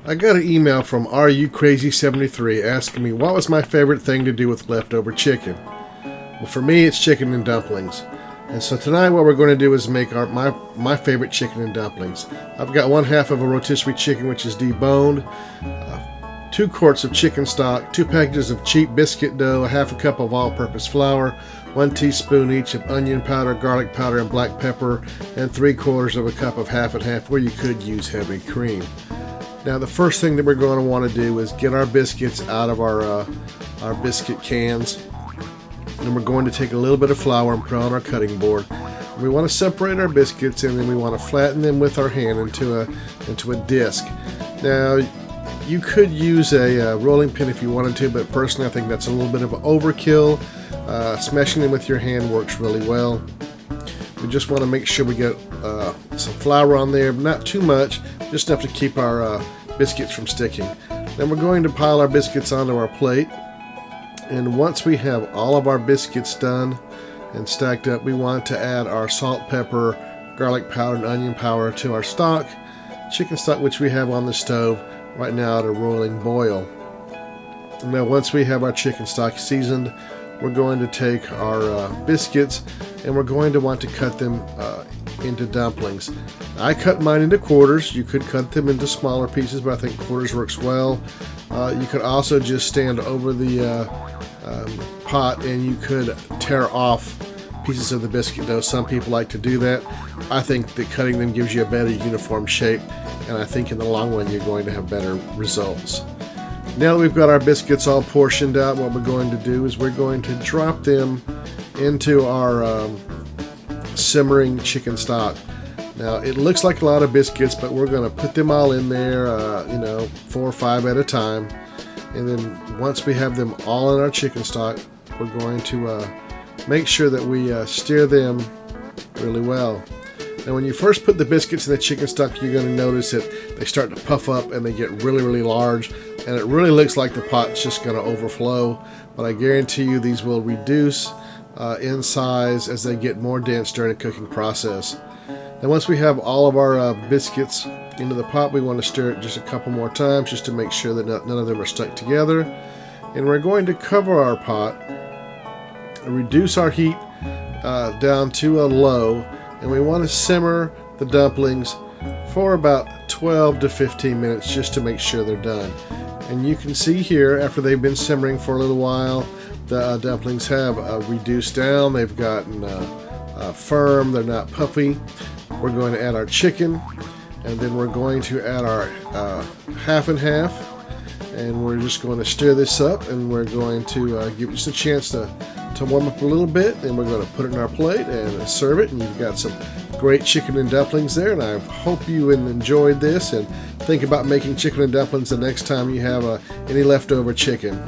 I got an email from RUCrazy73 asking me what was my favorite thing to do with leftover chicken. Well, for me, it's chicken and dumplings. And so tonight what we're going to do is make my favorite chicken and dumplings. I've got 1/2 of a rotisserie chicken which is deboned, 2 quarts of chicken stock, 2 packages of cheap biscuit dough, 1/2 cup of all-purpose flour, 1 teaspoon each of onion powder, garlic powder, and black pepper, and 3/4 cup of half and half, where you could use heavy cream. Now the first thing that we're going to want to do is get our biscuits out of our biscuit cans. And we're going to take a little bit of flour and put it on our cutting board. We want to separate our biscuits, and then we want to flatten them with our hand into a disc. Now, you could use a rolling pin if you wanted to, but personally I think that's a little bit of an overkill. Smashing them with your hand works really well. We just want to make sure we get some flour on there, not too much, just enough to keep our biscuits from sticking. Then we're going to pile our biscuits onto our plate. And once we have all of our biscuits done and stacked up, we want to add our salt, pepper, garlic powder, and onion powder to our stock, chicken stock, which we have on the stove right now at a rolling boil. Now once we have our chicken stock seasoned, we're going to take our biscuits and we're going to want to cut them into dumplings. I cut mine into quarters. You could cut them into smaller pieces, but I think quarters works well. You could also just stand over the pot and you could tear off pieces of the biscuit dough. Some people like to do that. I think that cutting them gives you a better uniform shape, and I think in the long run you're going to have better results. Now that we've got our biscuits all portioned out, what we're going to do is we're going to drop them into our simmering chicken stock. Now it looks like a lot of biscuits, but we're going to put them all in there, 4 or 5 at a time. And then once we have them all in our chicken stock, we're going to make sure that we stir them really well. Now when you first put the biscuits in the chicken stock, you're going to notice that they start to puff up and they get really, really large. And it really looks like the pot's just going to overflow. But I guarantee you these will reduce in size as they get more dense during the cooking process. And once we have all of our biscuits into the pot, we want to stir it just a couple more times just to make sure that none of them are stuck together. And we're going to cover our pot and reduce our heat down to a low, and we want to simmer the dumplings for about 12 to 15 minutes just to make sure they're done. And you can see here, after they've been simmering for a little while, the dumplings have reduced down. They've gotten firm, they're not puffy. We're going to add our chicken, and then we're going to add our half and half, and we're just going to stir this up, and we're going to give it just a chance to warm up a little bit, and we're going to put it in our plate and serve it. And you've got some great chicken and dumplings there, and I hope you enjoyed this, and think about making chicken and dumplings the next time you have any leftover chicken.